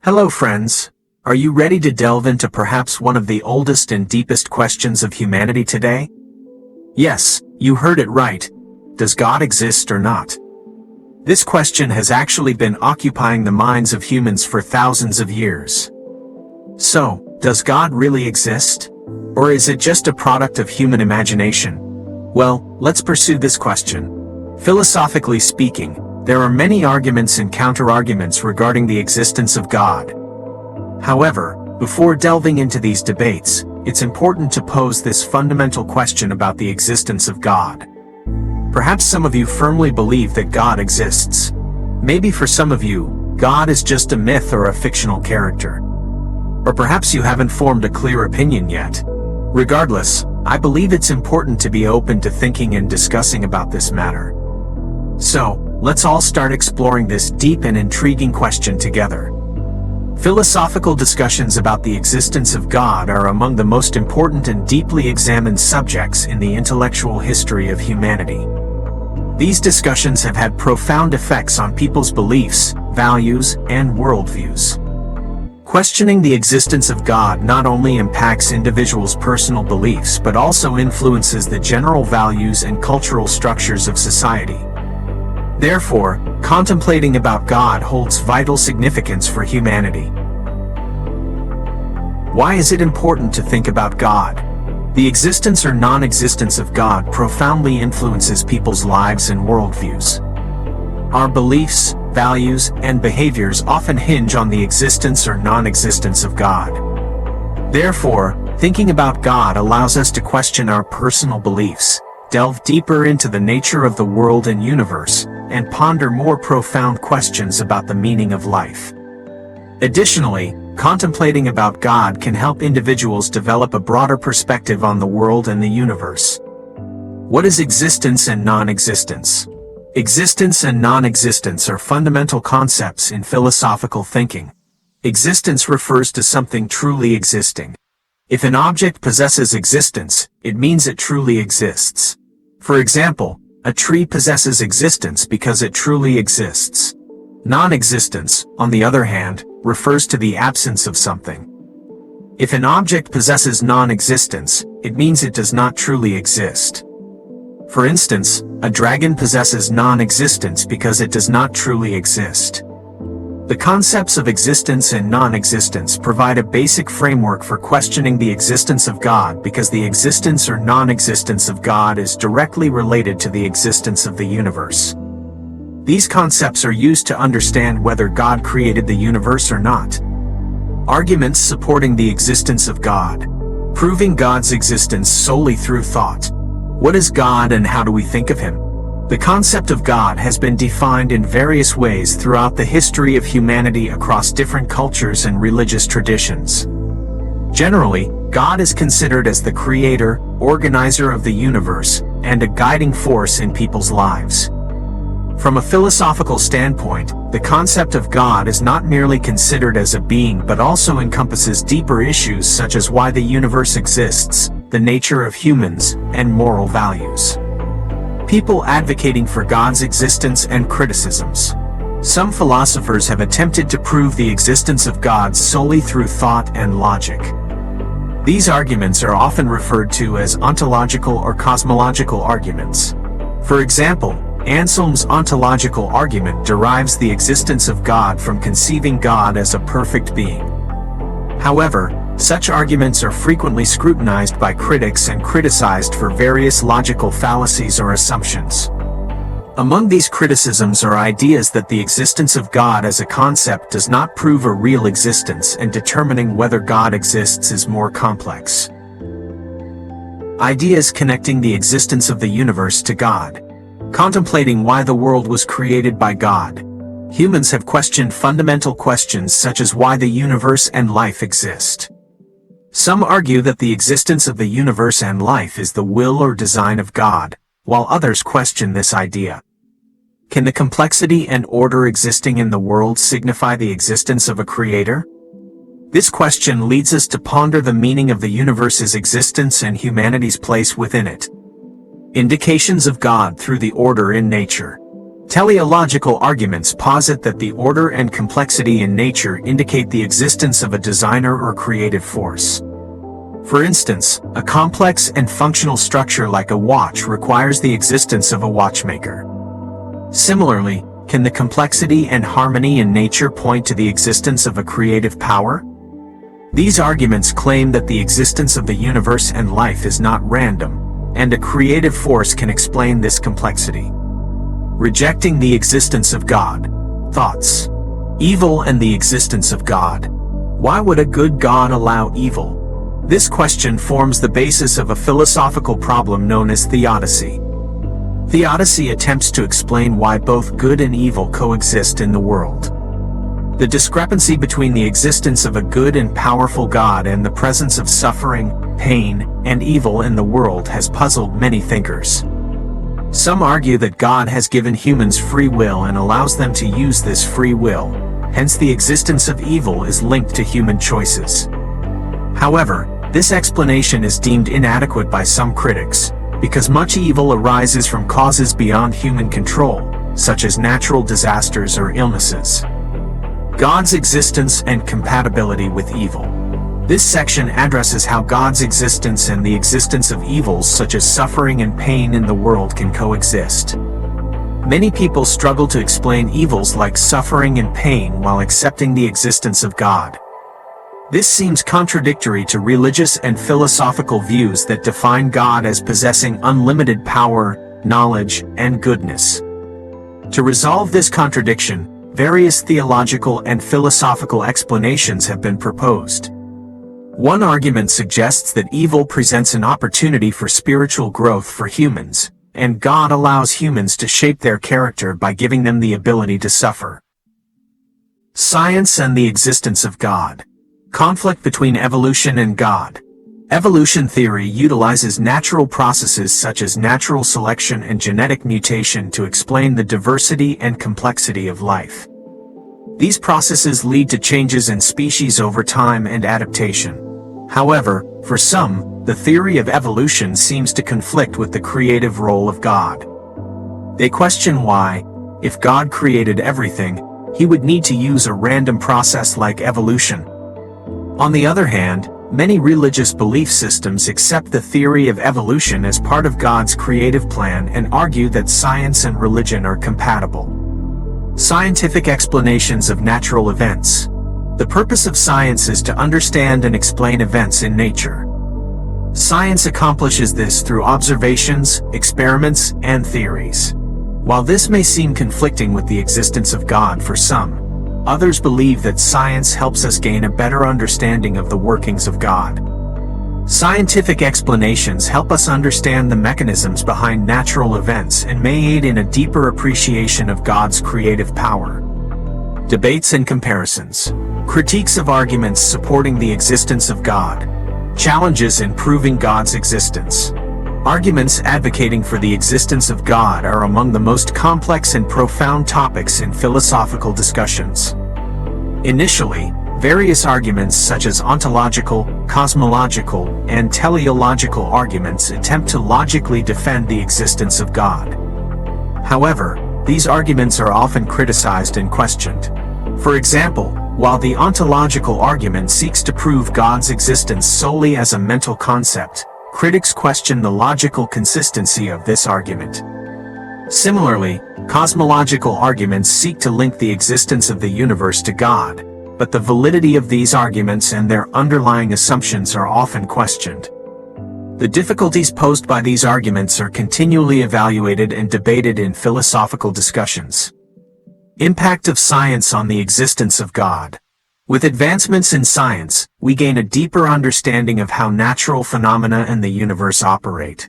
Hello friends, are you ready to delve into perhaps one of the oldest and deepest questions of humanity today? Yes, you heard it right. Does God exist or not? This question has actually been occupying the minds of humans for thousands of years. So, does God really exist? Or is it just a product of human imagination? Well, let's pursue this question. Philosophically speaking, there are many arguments and counter-arguments regarding the existence of God. However, before delving into these debates, it's important to pose this fundamental question about the existence of God. Perhaps some of you firmly believe that God exists. Maybe for some of you, God is just a myth or a fictional character. Or perhaps you haven't formed a clear opinion yet. Regardless, I believe it's important to be open to thinking and discussing about this matter. So, let's all start exploring this deep and intriguing question together. Philosophical discussions about the existence of God are among the most important and deeply examined subjects in the intellectual history of humanity. These discussions have had profound effects on people's beliefs, values, and worldviews. Questioning the existence of God not only impacts individuals' personal beliefs but also influences the general values and cultural structures of society. Therefore, contemplating about God holds vital significance for humanity. Why is it important to think about God? The existence or non-existence of God profoundly influences people's lives and worldviews. Our beliefs, values, and behaviors often hinge on the existence or non-existence of God. Therefore, thinking about God allows us to question our personal beliefs, delve deeper into the nature of the world and universe, and ponder more profound questions about the meaning of life. Additionally, contemplating about God can help individuals develop a broader perspective on the world and the universe. What is existence and non-existence? Existence and non-existence are fundamental concepts in philosophical thinking. Existence refers to something truly existing. If an object possesses existence, it means it truly exists. For example, a tree possesses existence because it truly exists. Non-existence, on the other hand, refers to the absence of something. If an object possesses non-existence, it means it does not truly exist. For instance, a dragon possesses non-existence because it does not truly exist. The concepts of existence and non-existence provide a basic framework for questioning the existence of God because the existence or non-existence of God is directly related to the existence of the universe. These concepts are used to understand whether God created the universe or not. Arguments supporting the existence of God. Proving God's existence solely through thought. What is God and how do we think of him? The concept of God has been defined in various ways throughout the history of humanity across different cultures and religious traditions. Generally, God is considered as the creator, organizer of the universe, and a guiding force in people's lives. From a philosophical standpoint, the concept of God is not merely considered as a being but also encompasses deeper issues such as why the universe exists, the nature of humans, and moral values. People advocating for God's existence and criticisms. Some philosophers have attempted to prove the existence of God solely through thought and logic. These arguments are often referred to as ontological or cosmological arguments. For example, Anselm's ontological argument derives the existence of God from conceiving God as a perfect being. However, such arguments are frequently scrutinized by critics and criticized for various logical fallacies or assumptions. Among these criticisms are ideas that the existence of God as a concept does not prove a real existence, and determining whether God exists is more complex. Ideas connecting the existence of the universe to God. Contemplating why the world was created by God. Humans have questioned fundamental questions such as why the universe and life exist. Some argue that the existence of the universe and life is the will or design of God, while others question this idea. Can the complexity and order existing in the world signify the existence of a creator? This question leads us to ponder the meaning of the universe's existence and humanity's place within it. Indications of God through the order in nature. Teleological arguments posit that the order and complexity in nature indicate the existence of a designer or creative force. For instance, a complex and functional structure like a watch requires the existence of a watchmaker. Similarly, can the complexity and harmony in nature point to the existence of a creative power? These arguments claim that the existence of the universe and life is not random, and a creative force can explain this complexity. Rejecting the existence of God. Thoughts. Evil and the existence of God. Why would a good God allow evil? This question forms the basis of a philosophical problem known as theodicy. Theodicy attempts to explain why both good and evil coexist in the world. The discrepancy between the existence of a good and powerful God and the presence of suffering, pain, and evil in the world has puzzled many thinkers. Some argue that God has given humans free will and allows them to use this free will, hence the existence of evil is linked to human choices. However, this explanation is deemed inadequate by some critics, because much evil arises from causes beyond human control, such as natural disasters or illnesses. God's existence and compatibility with evil. This section addresses how God's existence and the existence of evils such as suffering and pain in the world can coexist. Many people struggle to explain evils like suffering and pain while accepting the existence of God. This seems contradictory to religious and philosophical views that define God as possessing unlimited power, knowledge, and goodness. To resolve this contradiction, various theological and philosophical explanations have been proposed. One argument suggests that evil presents an opportunity for spiritual growth for humans, and God allows humans to shape their character by giving them the ability to suffer. Science and the existence of God. Conflict between evolution and God. Evolution theory utilizes natural processes such as natural selection and genetic mutation to explain the diversity and complexity of life. These processes lead to changes in species over time and adaptation. However, for some, the theory of evolution seems to conflict with the creative role of God. They question why, if God created everything, he would need to use a random process like evolution. On the other hand, many religious belief systems accept the theory of evolution as part of God's creative plan and argue that science and religion are compatible. Scientific explanations of natural events. The purpose of science is to understand and explain events in nature. Science accomplishes this through observations, experiments, and theories. While this may seem conflicting with the existence of God for some, others believe that science helps us gain a better understanding of the workings of God. Scientific explanations help us understand the mechanisms behind natural events and may aid in a deeper appreciation of God's creative power. Debates and comparisons. Critiques of arguments supporting the existence of God. Challenges in proving God's existence. Arguments advocating for the existence of God are among the most complex and profound topics in philosophical discussions. Initially, various arguments such as ontological, cosmological, and teleological arguments attempt to logically defend the existence of God. However, these arguments are often criticized and questioned. For example, while the ontological argument seeks to prove God's existence solely as a mental concept, critics question the logical consistency of this argument. Similarly, cosmological arguments seek to link the existence of the universe to God, but the validity of these arguments and their underlying assumptions are often questioned. The difficulties posed by these arguments are continually evaluated and debated in philosophical discussions. Impact of science on the existence of God. With advancements in science, we gain a deeper understanding of how natural phenomena and the universe operate.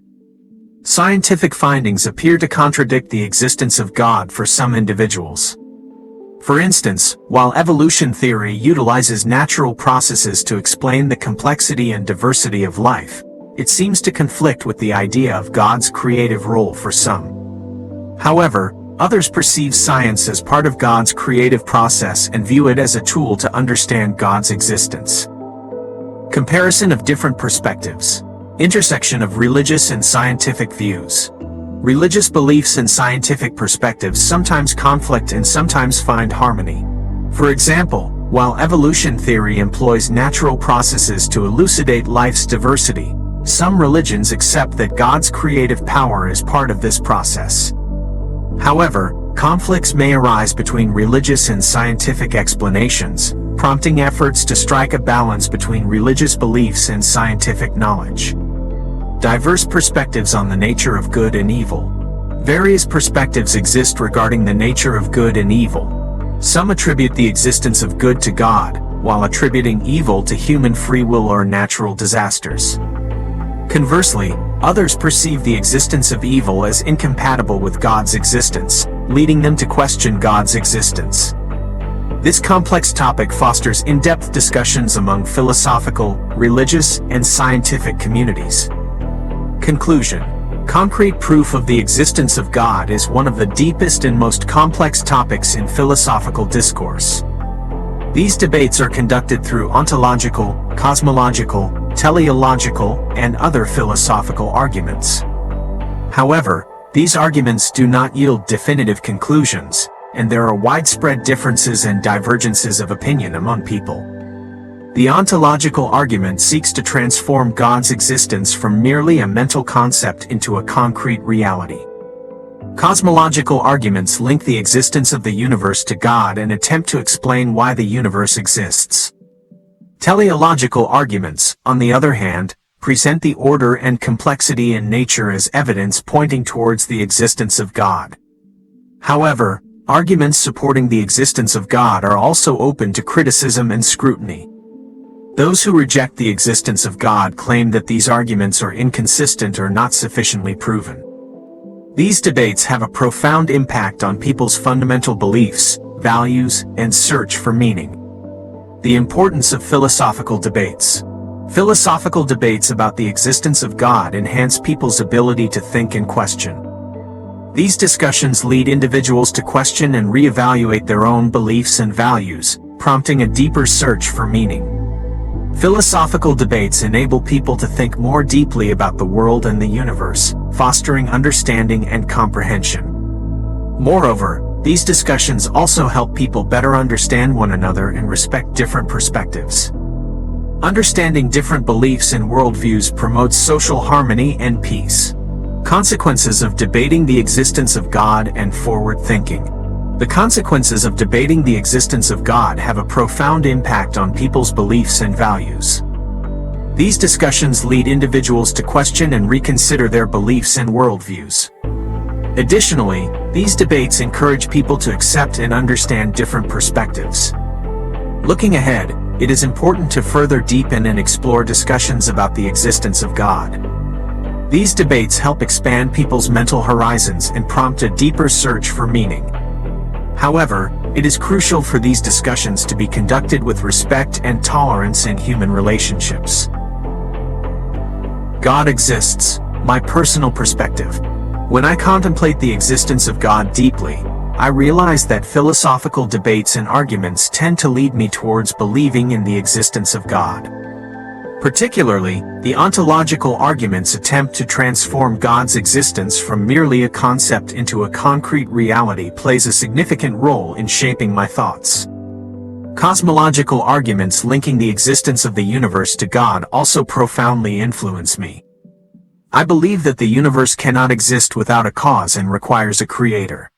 Scientific findings appear to contradict the existence of God for some individuals. For instance, while evolution theory utilizes natural processes to explain the complexity and diversity of life, it seems to conflict with the idea of God's creative role for some. However, others perceive science as part of God's creative process and view it as a tool to understand God's existence. Comparison of different perspectives. Intersection of religious and scientific views. Religious beliefs and scientific perspectives sometimes conflict and sometimes find harmony. For example, while evolution theory employs natural processes to elucidate life's diversity, some religions accept that God's creative power is part of this process. However, conflicts may arise between religious and scientific explanations, prompting efforts to strike a balance between religious beliefs and scientific knowledge. Diverse perspectives on the nature of good and evil. Various perspectives exist regarding the nature of good and evil. Some attribute the existence of good to God, while attributing evil to human free will or natural disasters. Conversely, others perceive the existence of evil as incompatible with God's existence, leading them to question God's existence. This complex topic fosters in-depth discussions among philosophical, religious, and scientific communities. Conclusion: concrete proof of the existence of God is one of the deepest and most complex topics in philosophical discourse. These debates are conducted through ontological, cosmological, teleological, and other philosophical arguments. However, these arguments do not yield definitive conclusions, and there are widespread differences and divergences of opinion among people. The ontological argument seeks to transform God's existence from merely a mental concept into a concrete reality. Cosmological arguments link the existence of the universe to God and attempt to explain why the universe exists. Teleological arguments, on the other hand, present the order and complexity in nature as evidence pointing towards the existence of God. However, arguments supporting the existence of God are also open to criticism and scrutiny. Those who reject the existence of God claim that these arguments are inconsistent or not sufficiently proven. These debates have a profound impact on people's fundamental beliefs, values, and search for meaning. The importance of philosophical debates. Philosophical debates about the existence of God enhance people's ability to think and question. These discussions lead individuals to question and reevaluate their own beliefs and values, prompting a deeper search for meaning. Philosophical debates enable people to think more deeply about the world and the universe, fostering understanding and comprehension. Moreover, these discussions also help people better understand one another and respect different perspectives. Understanding different beliefs and worldviews promotes social harmony and peace. Consequences of debating the existence of God and forward thinking. The consequences of debating the existence of God have a profound impact on people's beliefs and values. These discussions lead individuals to question and reconsider their beliefs and worldviews. Additionally, these debates encourage people to accept and understand different perspectives. Looking ahead, it is important to further deepen and explore discussions about the existence of God. These debates help expand people's mental horizons and prompt a deeper search for meaning. However, it is crucial for these discussions to be conducted with respect and tolerance in human relationships. God exists, my personal perspective. When I contemplate the existence of God deeply, I realize that philosophical debates and arguments tend to lead me towards believing in the existence of God. Particularly, the ontological arguments attempt to transform God's existence from merely a concept into a concrete reality plays a significant role in shaping my thoughts. Cosmological arguments linking the existence of the universe to God also profoundly influence me. I believe that the universe cannot exist without a cause and requires a creator.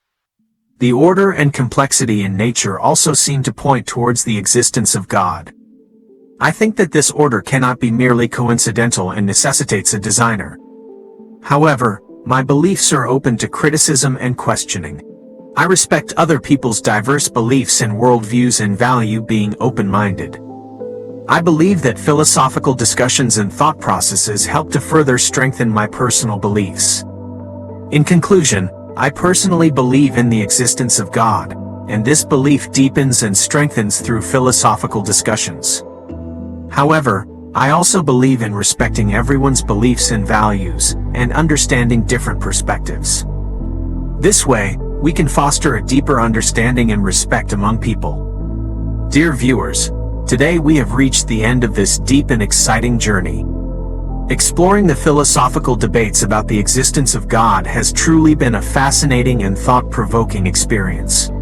The order and complexity in nature also seem to point towards the existence of God. I think that this order cannot be merely coincidental and necessitates a designer. However, my beliefs are open to criticism and questioning. I respect other people's diverse beliefs and worldviews and value being open-minded. I believe that philosophical discussions and thought processes help to further strengthen my personal beliefs. In conclusion, I personally believe in the existence of God, and this belief deepens and strengthens through philosophical discussions. However, I also believe in respecting everyone's beliefs and values, and understanding different perspectives. This way, we can foster a deeper understanding and respect among people. Dear viewers, today we have reached the end of this deep and exciting journey. Exploring the philosophical debates about the existence of God has truly been a fascinating and thought-provoking experience.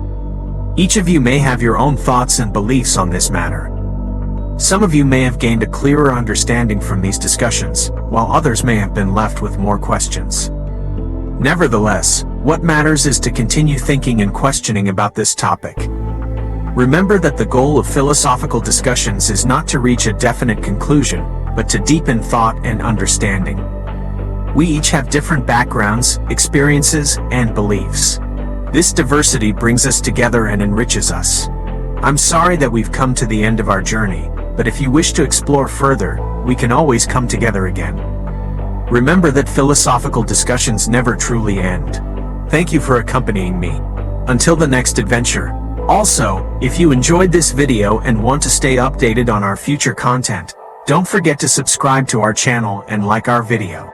Each of you may have your own thoughts and beliefs on this matter. Some of you may have gained a clearer understanding from these discussions, while others may have been left with more questions. Nevertheless, what matters is to continue thinking and questioning about this topic. Remember that the goal of philosophical discussions is not to reach a definite conclusion, but to deepen thought and understanding. We each have different backgrounds, experiences, and beliefs. This diversity brings us together and enriches us. I'm sorry that we've come to the end of our journey, but if you wish to explore further, we can always come together again. Remember that philosophical discussions never truly end. Thank you for accompanying me. Until the next adventure. Also, if you enjoyed this video and want to stay updated on our future content, don't forget to subscribe to our channel and like our video.